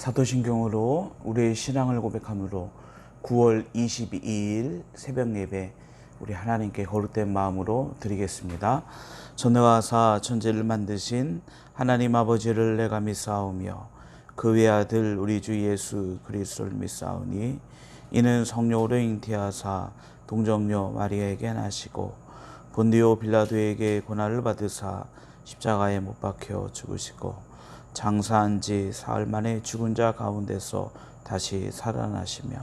사도신경으로 우리의 신앙을 고백함으로 9월 22일 새벽 예배 우리 하나님께 거룩된 마음으로 드리겠습니다. 전능하사 천지를 만드신 하나님 아버지를 내가 믿사오며 그 외아들 우리 주 예수 그리스도를 믿사오니 이는 성령으로 잉태하사 동정녀 마리아에게 나시고 본디오 빌라도에게 고난을 받으사 십자가에 못 박혀 죽으시고 장사한 지 사흘 만에 죽은 자 가운데서 다시 살아나시며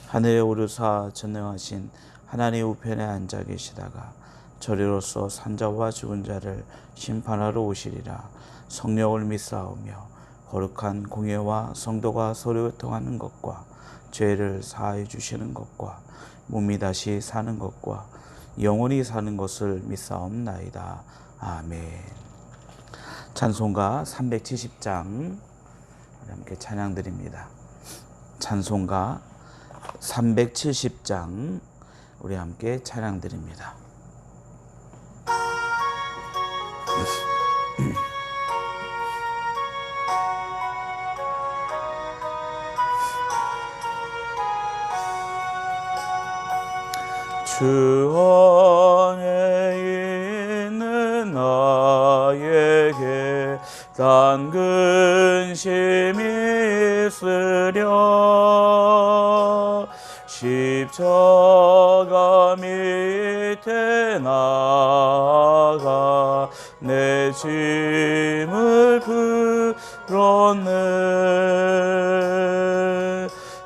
하늘에 오르사 전능하신 하나님 우편에 앉아 계시다가 저리로서 산자와 죽은 자를 심판하러 오시리라. 성령을 믿사오며 거룩한 공예와 성도가 서로 교통하는 것과 죄를 사하여 주시는 것과 몸이 다시 사는 것과 영원히 사는 것을 믿사옵나이다. 아멘. 찬송가 370장 함께 찬양드립니다. 찬송가 370장 우리 함께 찬양드립니다. 주 안에 있는 나에게 단 근심이 있으랴. 십자가 밑에 나아가 내 짐을 풀었네.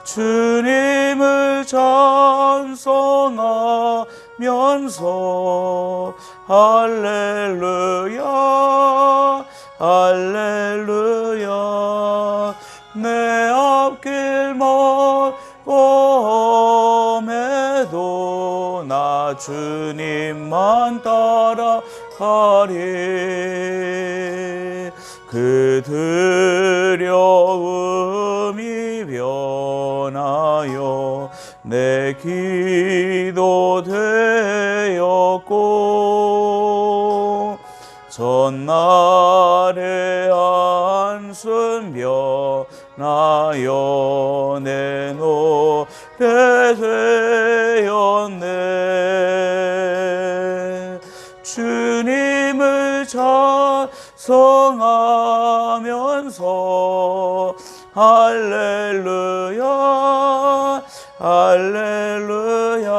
주님을 찬송하면서 할렐루야 할렐루야. 내 앞길 멀고험해도 나 주님만 따라가리. 그 두려움이 변하여 내 기도 되었고 전날의 한숨 변하여 내 노래 되었네. 주님을 찬송하면서 할렐루야 할렐루야.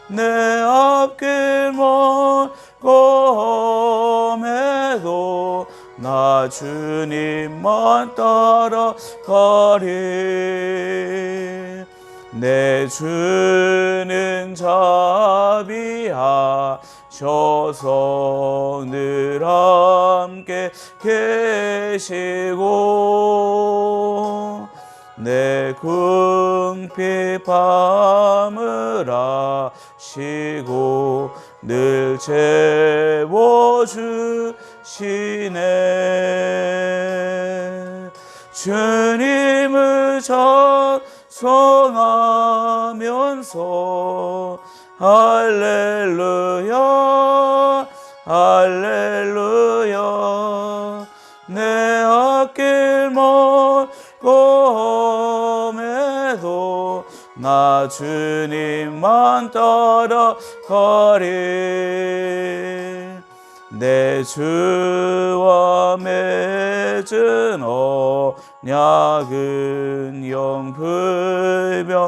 내 앞길 멀고험해도 나 주님만 따라가리. 내 주는 자비하셔서 늘 함께 계시고 내 궁핍 밤을 아시고 늘 채워주시네. 주님을 찬송하면서 할렐루야 할렐루야. 내 앞길 멀고험해도 나 주님만 따라가리. 내 주와 맺은 언약은 영불변하시니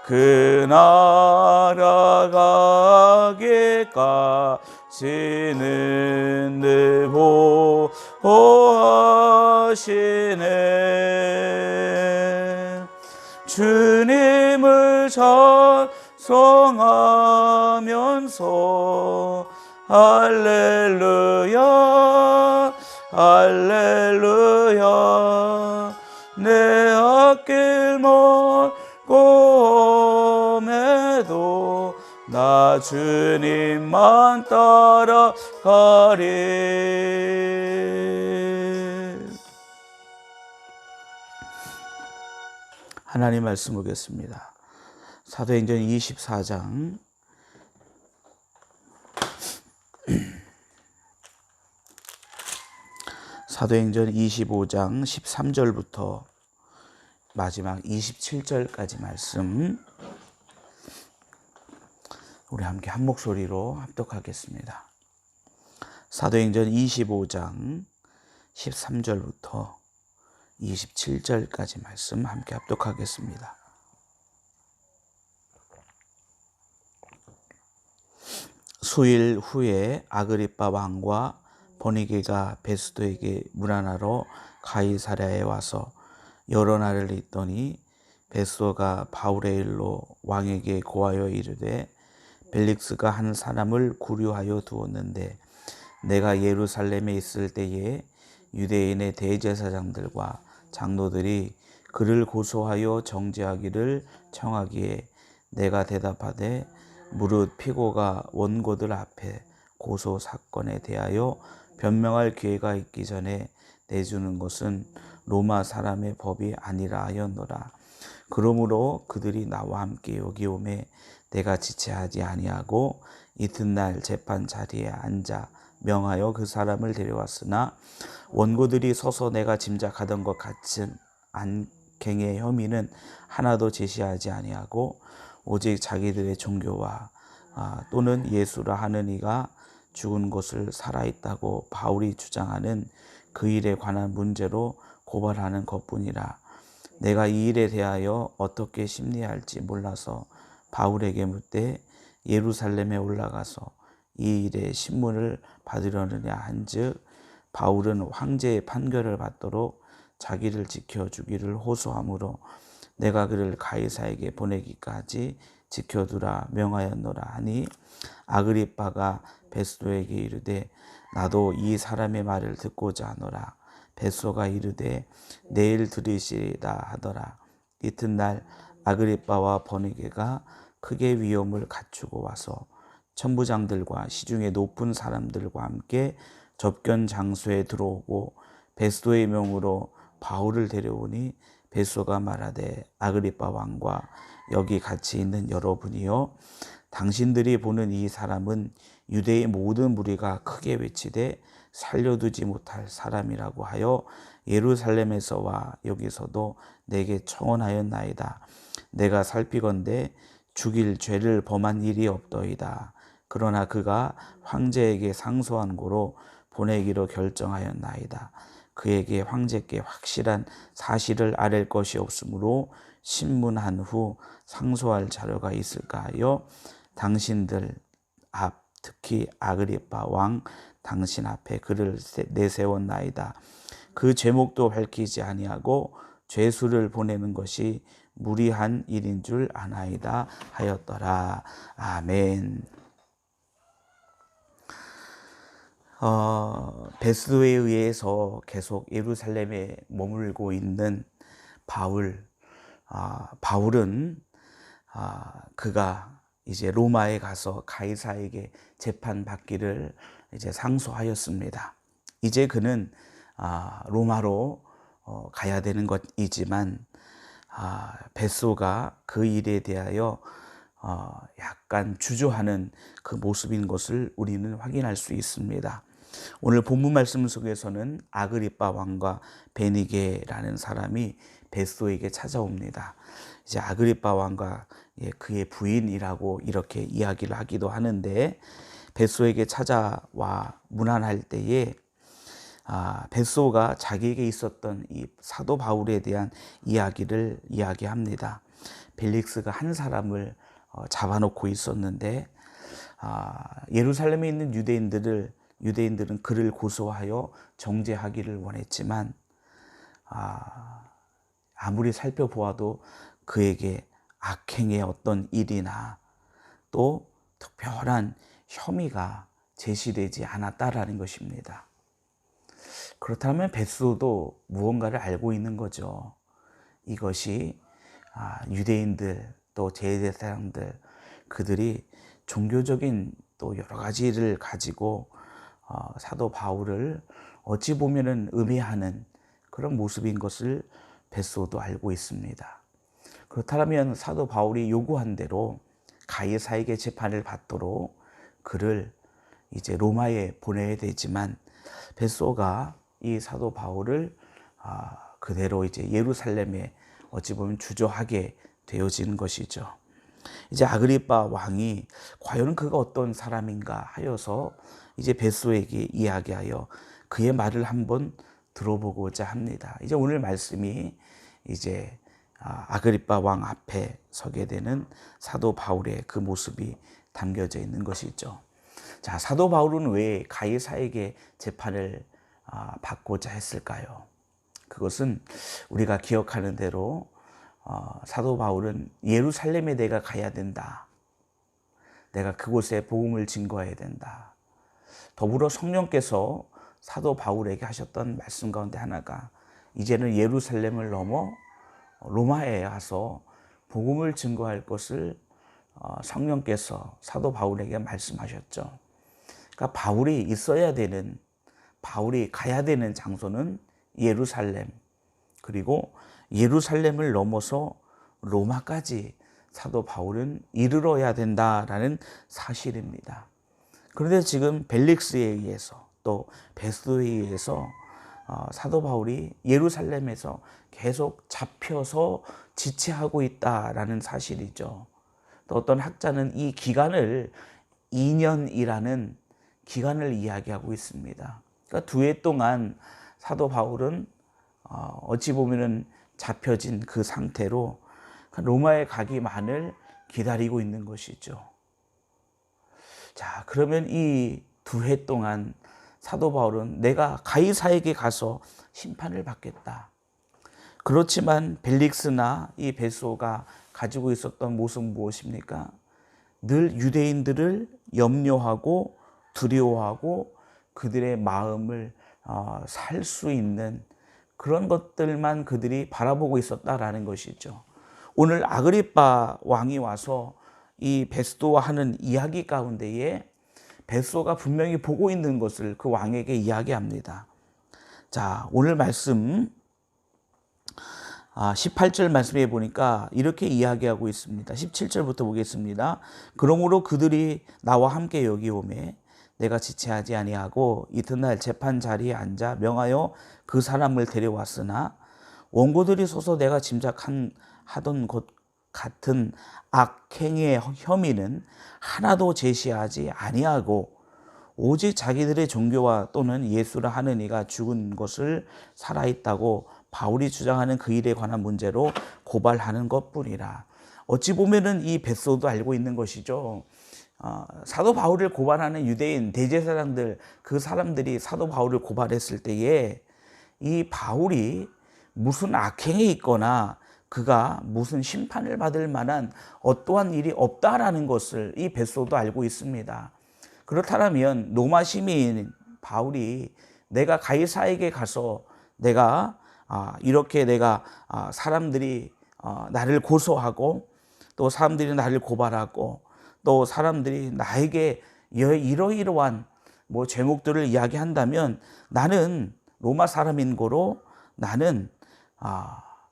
그 나라 가기까지는 늘 보호하시네. 주님을 찬송하면서 할렐루야 할렐루야. 내 앞길 멀고험해도 나 주님만 따라가리. 하나님 말씀 보겠습니다. 사도행전 24장 사도행전 25장 13절부터 마지막 27절까지 말씀 우리 함께 한 목소리로 합독하겠습니다. 사도행전 25장 13절부터 27절까지 말씀 함께 합독하겠습니다. 수일 후에 아그리빠 왕과 버니게가 베스도에게 문안하러 가이사랴에 와서 여러 날을 있더니 베스도가 바울의 일로 왕에게 고하여 이르되 벨릭스가 한 사람을 구류하여 두었는데 내가 예루살렘에 있을 때에 유대인의 대제사장들과 장로들이 그를 고소하여 정죄하기를 청하기에 내가 대답하되 무릇 피고가 원고들 앞에 고소 사건에 대하여 변명할 기회가 있기 전에 내주는 것은 로마 사람의 법이 아니라 하였노라. 그러므로 그들이 나와 함께 여기 오매 내가 지체하지 아니하고 이튿날 재판 자리에 앉아 명하여 그 사람을 데려왔으나 원고들이 서서 내가 짐작하던 것 같은 안갱의 혐의는 하나도 제시하지 아니하고 오직 자기들의 종교와 또는 예수라 하는 이가 죽은 것을 살아있다고 바울이 주장하는 그 일에 관한 문제로 고발하는 것뿐이라. 내가 이 일에 대하여 어떻게 심리할지 몰라서 바울에게 묻되 예루살렘에 올라가서 이 일의 신문을 받으려느냐 한즉 바울은 황제의 판결을 받도록 자기를 지켜주기를 호소하므로 내가 그를 가이사에게 보내기까지 지켜두라 명하였노라 하니 아그리빠가 베스도에게 이르되 나도 이 사람의 말을 듣고자 하노라. 베스도가 이르되 내일 들으시리다 하더라. 이튿날 아그리빠와 버니게가 크게 위험을 갖추고 와서 천부장들과 시중의 높은 사람들과 함께 접견 장소에 들어오고 베스도의 명으로 바울을 데려오니 베스도가 말하되 아그리빠 왕과 여기 같이 있는 여러분이요 당신들이 보는 이 사람은 유대의 모든 무리가 크게 외치되 살려두지 못할 사람이라고 하여 예루살렘에서와 여기서도 내게 청언하였나이다. 내가 살피건대 죽일 죄를 범한 일이 없더이다. 그러나 그가 황제에게 상소한 고로 보내기로 결정하였나이다. 그에게 황제께 확실한 사실을 아랠 것이 없으므로 신문한 후 상소할 자료가 있을까 하여 당신들 앞 특히 아그리빠 왕 당신 앞에 그를 내세웠나이다. 그 제목도 밝히지 아니하고 죄수를 보내는 것이 무리한 일인 줄 아나이다 하였더라. 아멘. 베스도에 의해서 계속 예루살렘에 머물고 있는 바울. 바울은 그가 이제 로마에 가서 가이사에게 재판받기를 이제 상소하였습니다. 이제 그는 로마로 가야 되는 것이지만 베스도가 그 일에 대하여 약간 주저하는 그 모습인 것을 우리는 확인할 수 있습니다. 오늘 본문 말씀 속에서는 아그리빠 왕과 베니게라는 사람이 베스도에게 찾아옵니다. 이제 아그리빠 왕과 그의 부인이라고 이렇게 이야기를 하기도 하는데 베스도에게 찾아와 문안할 때에 베스도가 자기에게 있었던 이 사도 바울에 대한 이야기를 이야기합니다. 벨릭스가 한 사람을 잡아놓고 있었는데 예루살렘에 있는 유대인들은 그를 고소하여 정죄하기를 원했지만 아무리 살펴보아도 그에게 악행의 어떤 일이나 또 특별한 혐의가 제시되지 않았다라는 것입니다. 그렇다면 베스도도 무언가를 알고 있는 거죠. 이것이 유대인들 또 제사장들 그들이 종교적인 또 여러 가지를 가지고 사도 바울을 어찌 보면은 음해하는 그런 모습인 것을 베스도도 알고 있습니다. 그렇다면 사도 바울이 요구한 대로 가이사에게 재판을 받도록 그를 이제 로마에 보내야 되지만 베스도가 이 사도 바울을 그대로 이제 예루살렘에 어찌 보면 주저하게 되어지는 것이죠. 이제 아그리빠 왕이 과연 그가 어떤 사람인가 하여서 이제 베소에게 이야기하여 그의 말을 한번 들어보고자 합니다. 이제 오늘 말씀이 이제 아그리빠 왕 앞에 서게 되는 사도 바울의 그 모습이 담겨져 있는 것이죠. 자, 사도 바울은 왜 가이사에게 재판을 받고자 했을까요? 그것은 우리가 기억하는 대로 사도 바울은 예루살렘에 내가 가야 된다. 내가 그곳에 복음을 증거해야 된다. 더불어 성령께서 사도 바울에게 하셨던 말씀 가운데 하나가 이제는 예루살렘을 넘어 로마에 가서 복음을 증거할 것을 성령께서 사도 바울에게 말씀하셨죠. 그러니까 바울이 가야 되는 장소는 예루살렘, 그리고 예루살렘을 넘어서 로마까지 사도 바울은 이르러야 된다라는 사실입니다. 그런데 지금 벨릭스에 의해서 또 베스도에 의해서 사도 바울이 예루살렘에서 계속 잡혀서 지체하고 있다라는 사실이죠. 또 어떤 학자는 이 기간을 2년이라는 기간을 이야기하고 있습니다. 그러니까 2해 동안 사도 바울은 어찌 보면은 잡혀진 그 상태로 로마에 가기만을 기다리고 있는 것이죠. 자, 그러면 이 2해 동안 사도 바울은 내가 가이사에게 가서 심판을 받겠다. 그렇지만 벨릭스나 이 베소가 가지고 있었던 모습은 무엇입니까? 늘 유대인들을 염려하고 두려워하고 그들의 마음을 살 수 있는 그런 것들만 그들이 바라보고 있었다라는 것이죠. 오늘 아그리빠 왕이 와서 이 베스도와 하는 이야기 가운데에 베스도가 분명히 보고 있는 것을 그 왕에게 이야기합니다. 자, 오늘 말씀 18절 말씀에 보니까 이렇게 이야기하고 있습니다. 17절부터 보겠습니다. 그러므로 그들이 나와 함께 여기 오매 내가 지체하지 아니하고 이튿날 재판 자리에 앉아 명하여 그 사람을 데려왔으나 원고들이 서서 내가 짐작하던 것 같은 악행의 혐의는 하나도 제시하지 아니하고 오직 자기들의 종교와 또는 예수라 하는 이가 죽은 것을 살아있다고 바울이 주장하는 그 일에 관한 문제로 고발하는 것뿐이라. 어찌 보면은 이 베소도 알고 있는 것이죠. 사도 바울을 고발하는 유대인 대제사장들, 그 사람들이 사도 바울을 고발했을 때에 이 바울이 무슨 악행에 있거나 그가 무슨 심판을 받을 만한 어떠한 일이 없다라는 것을 이 베소도 알고 있습니다. 그렇다면 로마 시민 바울이 내가 가이사에게 가서 내가 이렇게 내가 사람들이 나를 고소하고 또 사람들이 나를 고발하고 또 사람들이 나에게 이러이러한 제목들을 이야기한다면 나는 로마 사람인 거로 나는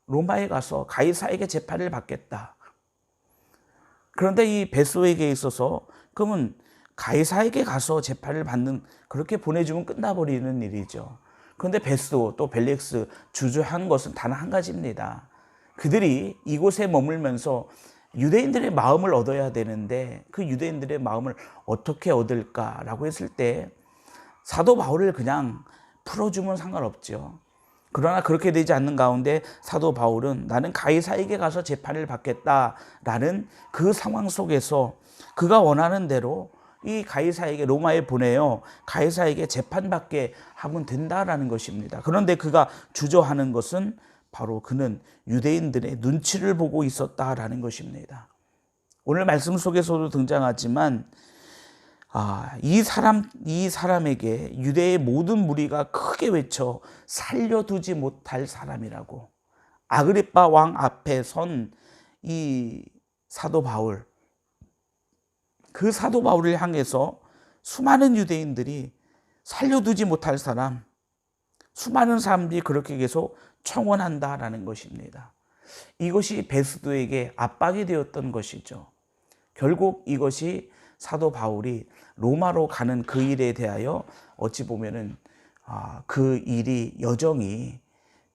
로마에 가서 가이사에게 재판을 받겠다. 그런데 이 베소에게 있어서 그러면 가이사에게 가서 재판을 받는 그렇게 보내주면 끝나버리는 일이죠. 그런데 베소 또 벨릭스 주저한 것은 단 한 가지입니다. 그들이 이곳에 머물면서 유대인들의 마음을 얻어야 되는데 그 유대인들의 마음을 어떻게 얻을까라고 했을 때 사도 바울을 그냥 풀어주면 상관없죠. 그러나 그렇게 되지 않는 가운데 사도 바울은 나는 가이사에게 가서 재판을 받겠다라는 그 상황 속에서 그가 원하는 대로 이 가이사에게 로마에 보내요. 가이사에게 재판받게 하면 된다라는 것입니다. 그런데 그가 주저하는 것은 바로 그는 유대인들의 눈치를 보고 있었다라는 것입니다. 오늘 말씀 속에서도 등장하지만 이 사람에게 유대의 모든 무리가 크게 외쳐 살려두지 못할 사람이라고. 아그리빠 왕 앞에 선 이 사도 바울, 그 사도 바울을 향해서 수많은 유대인들이 살려두지 못할 사람, 수많은 사람들이 그렇게 계속 청원한다라는 것입니다. 이것이 베스도에게 압박이 되었던 것이죠. 결국 이것이 사도 바울이 로마로 가는 그 일에 대하여 어찌 보면은 그 일이 여정이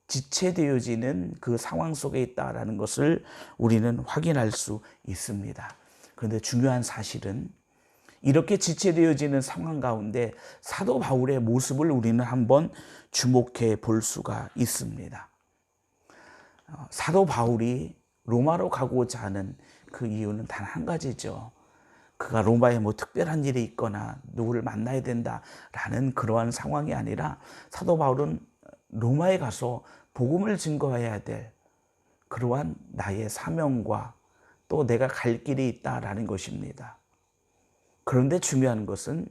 지체되어지는 그 상황 속에 있다라는 것을 우리는 확인할 수 있습니다. 그런데 중요한 사실은 이렇게 지체되어지는 상황 가운데 사도 바울의 모습을 우리는 한번 주목해 볼 수가 있습니다. 사도 바울이 로마로 가고자 하는 그 이유는 단 한 가지죠. 그가 로마에 뭐 특별한 일이 있거나 누구를 만나야 된다라는 그러한 상황이 아니라 사도 바울은 로마에 가서 복음을 증거해야 될 그러한 나의 사명과 또 내가 갈 길이 있다라는 것입니다. 그런데 중요한 것은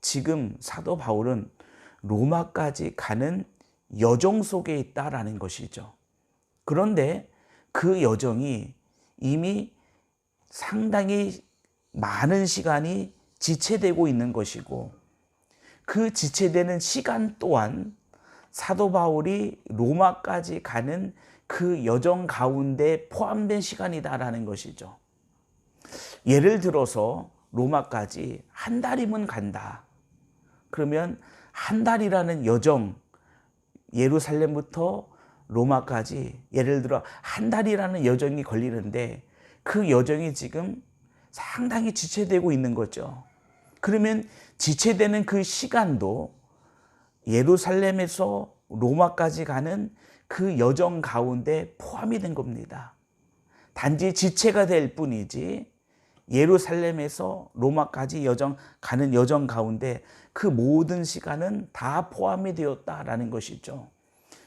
지금 사도 바울은 로마까지 가는 여정 속에 있다라는 것이죠. 그런데 그 여정이 이미 상당히 많은 시간이 지체되고 있는 것이고 그 지체되는 시간 또한 사도 바울이 로마까지 가는 그 여정 가운데 포함된 시간이다라는 것이죠. 예를 들어서 로마까지 한 달이면 간다. 그러면 한 달이라는 여정, 예루살렘부터 로마까지 예를 들어 한 달이라는 여정이 걸리는데 그 여정이 지금 상당히 지체되고 있는 거죠. 그러면 지체되는 그 시간도 예루살렘에서 로마까지 가는 그 여정 가운데 포함이 된 겁니다. 단지 지체가 될 뿐이지 예루살렘에서 로마까지 가는 여정 가운데 그 모든 시간은 다 포함이 되었다라는 것이죠.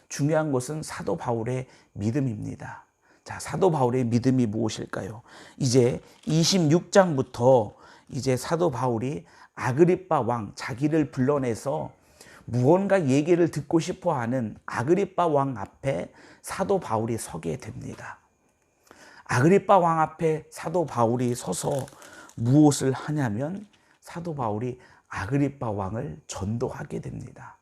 중요한 것은 사도 바울의 믿음입니다. 자, 사도 바울의 믿음이 무엇일까요? 이제 26장부터 이제 사도 바울이 아그리빠 왕, 자기를 불러내서 무언가 얘기를 듣고 싶어 하는 아그리빠 왕 앞에 사도 바울이 서게 됩니다. 아그리빠 왕 앞에 사도 바울이 서서 무엇을 하냐면 사도 바울이 아그리빠 왕을 전도하게 됩니다.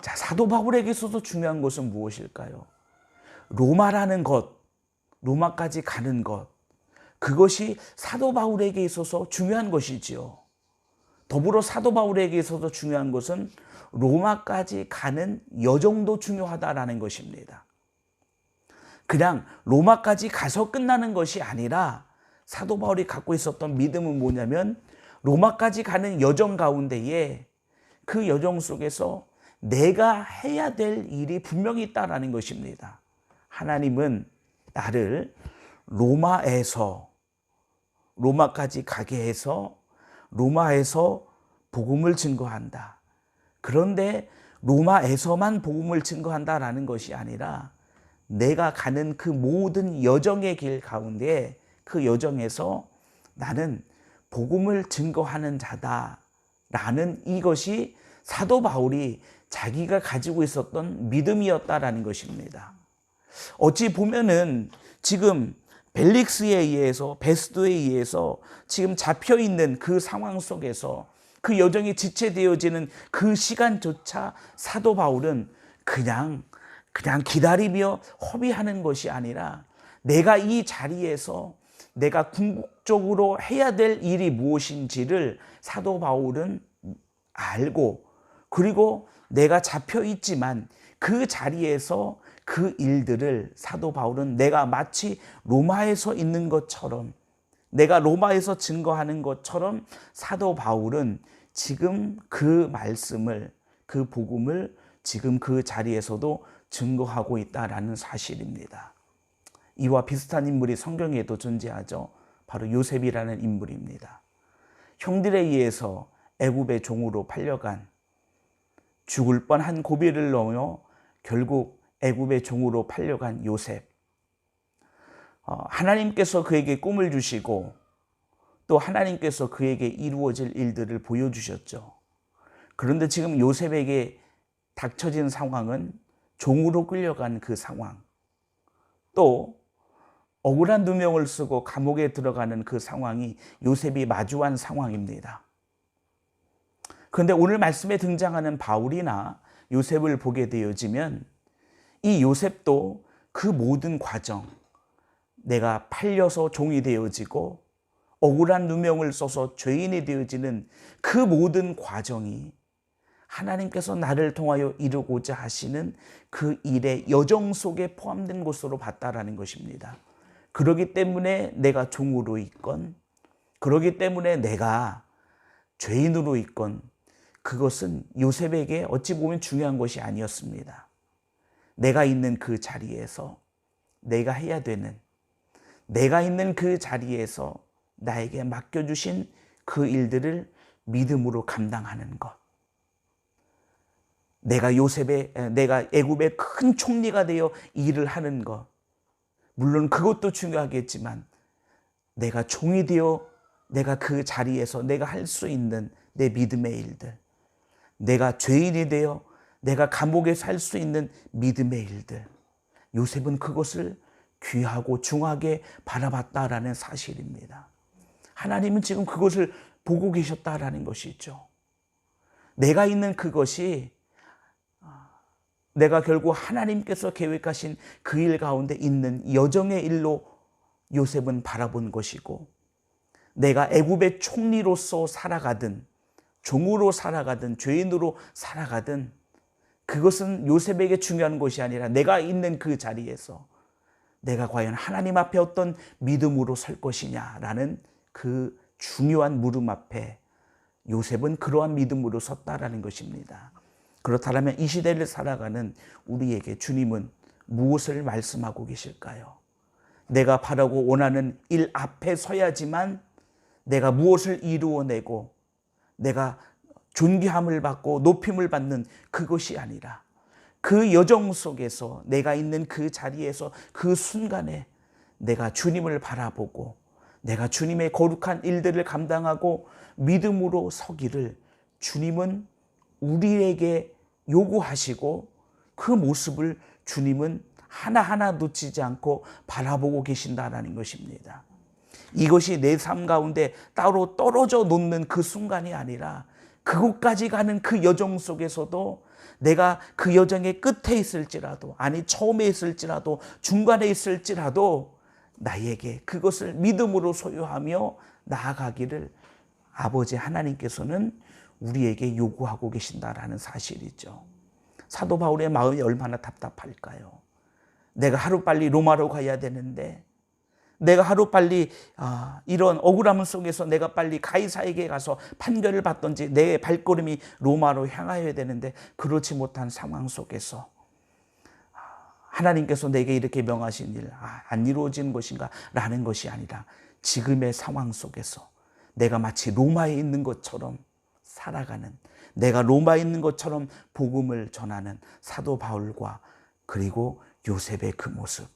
자, 사도 바울에게 있어서 중요한 것은 무엇일까요? 로마라는 것, 로마까지 가는 것, 그것이 사도 바울에게 있어서 중요한 것이지요. 더불어 사도 바울에게 있어서 중요한 것은 로마까지 가는 여정도 중요하다라는 것입니다. 그냥 로마까지 가서 끝나는 것이 아니라 사도 바울이 갖고 있었던 믿음은 뭐냐면 로마까지 가는 여정 가운데에 그 여정 속에서 내가 해야 될 일이 분명히 있다라는 것입니다. 하나님은 나를 로마까지 가게 해서 로마에서 복음을 증거한다. 그런데 로마에서만 복음을 증거한다라는 것이 아니라 내가 가는 그 모든 여정의 길 가운데 그 여정에서 나는 복음을 증거하는 자다라는 이것이 사도 바울이 자기가 가지고 있었던 믿음이었다라는 것입니다. 어찌 보면은 지금 벨릭스에 의해서 베스도에 의해서 지금 잡혀있는 그 상황 속에서 그 여정이 지체되어지는 그 시간조차 사도 바울은 그냥 기다리며 허비하는 것이 아니라 내가 이 자리에서 내가 궁극적으로 해야 될 일이 무엇인지를 사도 바울은 알고 그리고 내가 잡혀 있지만 그 자리에서 그 일들을 사도 바울은 내가 마치 로마에서 있는 것처럼 내가 로마에서 증거하는 것처럼 사도 바울은 지금 그 말씀을 그 복음을 지금 그 자리에서도 증거하고 있다라는 사실입니다. 이와 비슷한 인물이 성경에도 존재하죠. 바로 요셉이라는 인물입니다. 형들에 의해서 애굽의 종으로 팔려간 죽을 뻔한 고비를 넘어 결국 애굽의 종으로 팔려간 요셉. 하나님께서 그에게 꿈을 주시고 또 하나님께서 그에게 이루어질 일들을 보여주셨죠. 그런데 지금 요셉에게 닥쳐진 상황은 종으로 끌려간 그 상황, 또 억울한 누명을 쓰고 감옥에 들어가는 그 상황이 요셉이 마주한 상황입니다. 그런데 오늘 말씀에 등장하는 바울이나 요셉을 보게 되어지면 이 요셉도 그 모든 과정, 내가 팔려서 종이 되어지고 억울한 누명을 써서 죄인이 되어지는 그 모든 과정이 하나님께서 나를 통하여 이루고자 하시는 그 일의 여정 속에 포함된 것으로 봤다라는 것입니다. 그러기 때문에 내가 종으로 있건, 그러기 때문에 내가 죄인으로 있건, 그것은 요셉에게 어찌 보면 중요한 것이 아니었습니다. 내가 있는 그 자리에서 내가 해야 되는, 내가 있는 그 자리에서 나에게 맡겨주신 그 일들을 믿음으로 감당하는 것. 내가 애굽의 큰 총리가 되어 일을 하는 것. 물론 그것도 중요하겠지만 내가 종이 되어 내가 그 자리에서 내가 할 수 있는 내 믿음의 일들. 내가 죄인이 되어 내가 감옥에서 할 수 있는 믿음의 일들. 요셉은 그것을 귀하고 중하게 바라봤다라는 사실입니다. 하나님은 지금 그것을 보고 계셨다라는 것이죠. 내가 있는 그것이 내가 결국 하나님께서 계획하신 그 일 가운데 있는 여정의 일로 요셉은 바라본 것이고, 내가 애굽의 총리로서 살아가든 종으로 살아가든 죄인으로 살아가든 그것은 요셉에게 중요한 것이 아니라 내가 있는 그 자리에서 내가 과연 하나님 앞에 어떤 믿음으로 설 것이냐라는 그 중요한 물음 앞에 요셉은 그러한 믿음으로 섰다라는 것입니다. 그렇다면 이 시대를 살아가는 우리에게 주님은 무엇을 말씀하고 계실까요? 내가 바라고 원하는 일 앞에 서야지만 내가 무엇을 이루어내고 내가 존귀함을 받고 높임을 받는 그것이 아니라 그 여정 속에서 내가 있는 그 자리에서 그 순간에 내가 주님을 바라보고 내가 주님의 거룩한 일들을 감당하고 믿음으로 서기를 주님은 우리에게 요구하시고 그 모습을 주님은 하나하나 놓치지 않고 바라보고 계신다는 것입니다. 이것이 내 삶 가운데 따로 떨어져 놓는 그 순간이 아니라 그곳까지 가는 그 여정 속에서도 내가 그 여정의 끝에 있을지라도, 아니 처음에 있을지라도, 중간에 있을지라도 나에게 그것을 믿음으로 소유하며 나아가기를 아버지 하나님께서는 우리에게 요구하고 계신다라는 사실이죠. 사도 바울의 마음이 얼마나 답답할까요? 내가 하루빨리 로마로 가야 되는데, 내가 하루빨리 이런 억울함 속에서 내가 빨리 가이사에게 가서 판결을 받든지 내 발걸음이 로마로 향하여야 되는데 그렇지 못한 상황 속에서 하나님께서 내게 이렇게 명하신 일 안 이루어진 것인가 라는 것이 아니라 지금의 상황 속에서 내가 마치 로마에 있는 것처럼 살아가는, 내가 로마에 있는 것처럼 복음을 전하는 사도 바울과 그리고 요셉의 그 모습,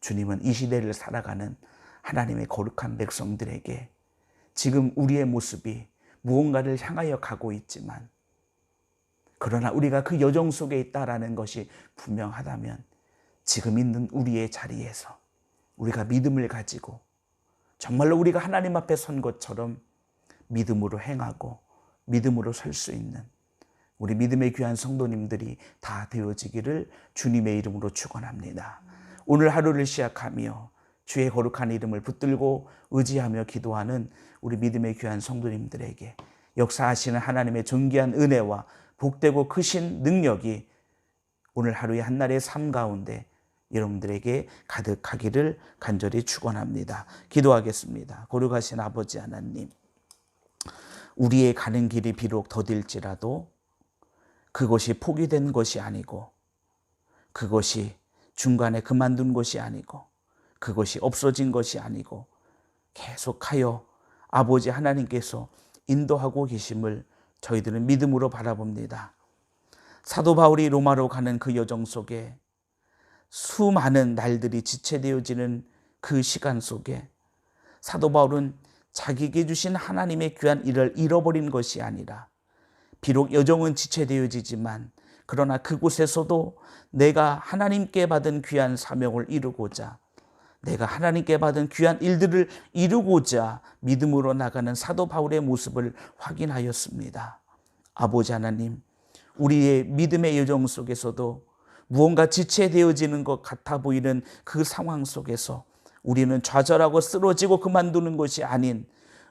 주님은 이 시대를 살아가는 하나님의 거룩한 백성들에게 지금 우리의 모습이 무언가를 향하여 가고 있지만, 그러나 우리가 그 여정 속에 있다라는 것이 분명하다면 지금 있는 우리의 자리에서 우리가 믿음을 가지고 정말로 우리가 하나님 앞에 선 것처럼 믿음으로 행하고 믿음으로 설 수 있는 우리 믿음의 귀한 성도님들이 다 되어지기를 주님의 이름으로 축원합니다. 오늘 하루를 시작하며 주의 거룩한 이름을 붙들고 의지하며 기도하는 우리 믿음의 귀한 성도님들에게 역사하시는 하나님의 존귀한 은혜와 복되고 크신 능력이 오늘 하루의 한날의 삶 가운데 여러분들에게 가득하기를 간절히 축원합니다. 기도하겠습니다. 거룩하신 아버지 하나님, 우리의 가는 길이 비록 더딜지라도 그것이 포기된 것이 아니고, 그것이 중간에 그만둔 것이 아니고, 그것이 없어진 것이 아니고 계속하여 아버지 하나님께서 인도하고 계심을 저희들은 믿음으로 바라봅니다. 사도 바울이 로마로 가는 그 여정 속에 수많은 날들이 지체되어지는 그 시간 속에 사도 바울은 자기에게 주신 하나님의 귀한 일을 잃어버린 것이 아니라, 비록 여정은 지체되어지지만 그러나 그곳에서도 내가 하나님께 받은 귀한 사명을 이루고자, 내가 하나님께 받은 귀한 일들을 이루고자 믿음으로 나가는 사도 바울의 모습을 확인하였습니다. 아버지 하나님, 우리의 믿음의 여정 속에서도 무언가 지체되어지는 것 같아 보이는 그 상황 속에서 우리는 좌절하고 쓰러지고 그만두는 것이 아닌,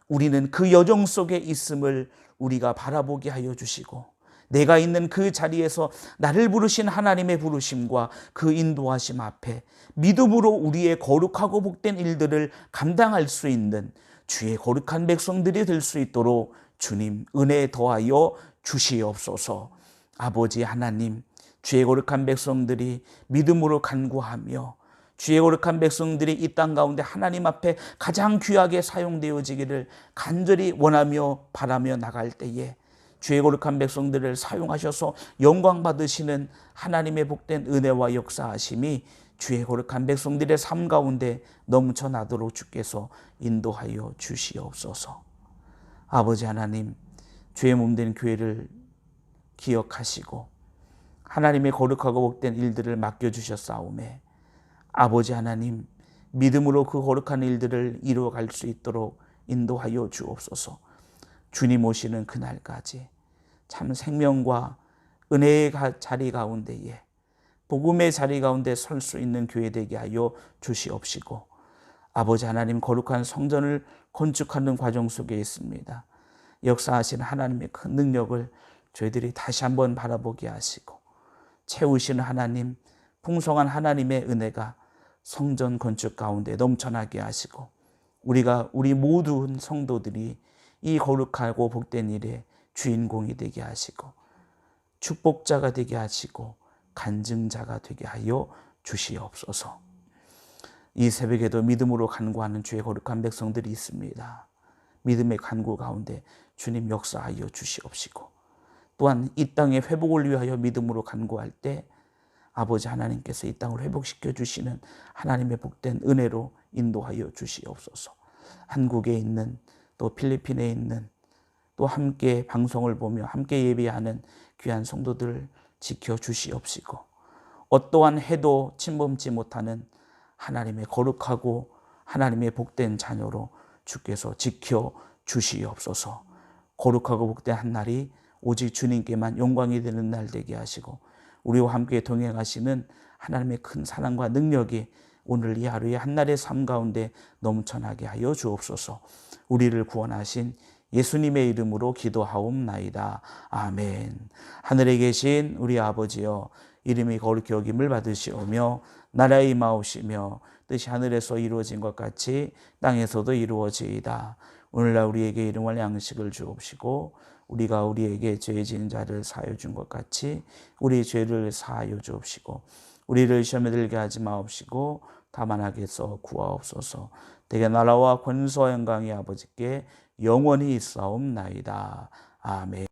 우리는 그 여정 속에 있음을 우리가 바라보게 하여 주시고 내가 있는 그 자리에서 나를 부르신 하나님의 부르심과 그 인도하심 앞에 믿음으로 우리의 거룩하고 복된 일들을 감당할 수 있는 주의 거룩한 백성들이 될 수 있도록 주님 은혜 더하여 주시옵소서. 아버지 하나님, 주의 거룩한 백성들이 믿음으로 간구하며 주의 거룩한 백성들이 이 땅 가운데 하나님 앞에 가장 귀하게 사용되어지기를 간절히 원하며 바라며 나갈 때에 주의 거룩한 백성들을 사용하셔서 영광 받으시는 하나님의 복된 은혜와 역사하심이 주의 거룩한 백성들의 삶 가운데 넘쳐나도록 주께서 인도하여 주시옵소서. 아버지 하나님, 주의 몸된 교회를 기억하시고 하나님의 거룩하고 복된 일들을 맡겨주셨사오매 아버지 하나님, 믿음으로 그 거룩한 일들을 이루어갈 수 있도록 인도하여 주옵소서. 주님 오시는 그날까지 참 생명과 은혜의 자리 가운데에 복음의 자리 가운데 설 수 있는 교회 되게 하여 주시옵시고 아버지 하나님 거룩한 성전을 건축하는 과정 속에 있습니다. 역사하시는 하나님의 큰 능력을 저희들이 다시 한번 바라보게 하시고 채우시는 하나님, 풍성한 하나님의 은혜가 성전 건축 가운데 넘쳐나게 하시고 우리 모든 성도들이 이 거룩하고 복된 일에 주인공이 되게 하시고 축복자가 되게 하시고 간증자가 되게 하여 주시옵소서. 이 새벽에도 믿음으로 간구하는 주의 거룩한 백성들이 있습니다. 믿음의 간구 가운데 주님 역사하여 주시옵시고 또한 이 땅의 회복을 위하여 믿음으로 간구할 때 아버지 하나님께서 이 땅을 회복시켜 주시는 하나님의 복된 은혜로 인도하여 주시옵소서. 한국에 있는 또 필리핀에 있는 또 함께 방송을 보며 함께 예배하는 귀한 성도들을 지켜 주시옵시고 어떠한 해도 침범치 못하는 하나님의 거룩하고 하나님의 복된 자녀로 주께서 지켜 주시옵소서. 거룩하고 복된 한 날이 오직 주님께만 영광이 되는 날 되게 하시고 우리와 함께 동행하시는 하나님의 큰 사랑과 능력이 오늘 이 하루의 한날의 삶 가운데 넘쳐나게 하여 주옵소서. 우리를 구원하신 예수님의 이름으로 기도하옵나이다. 아멘. 하늘에 계신 우리 아버지여, 이름이 거룩히 여김을 받으시오며 나라의 임하옵시며 뜻이 하늘에서 이루어진 것 같이 땅에서도 이루어지이다. 오늘날 우리에게 일용할 양식을 주옵시고 우리가 우리에게 죄 지은 자를 사하여 준 것 같이 우리 죄를 사하여 주옵시고 우리를 시험에 들게 하지 마옵시고 다만 악에서 구하옵소서. 대개 나라와 권세와 영광이 아버지께 영원히 있사옵나이다. 아멘.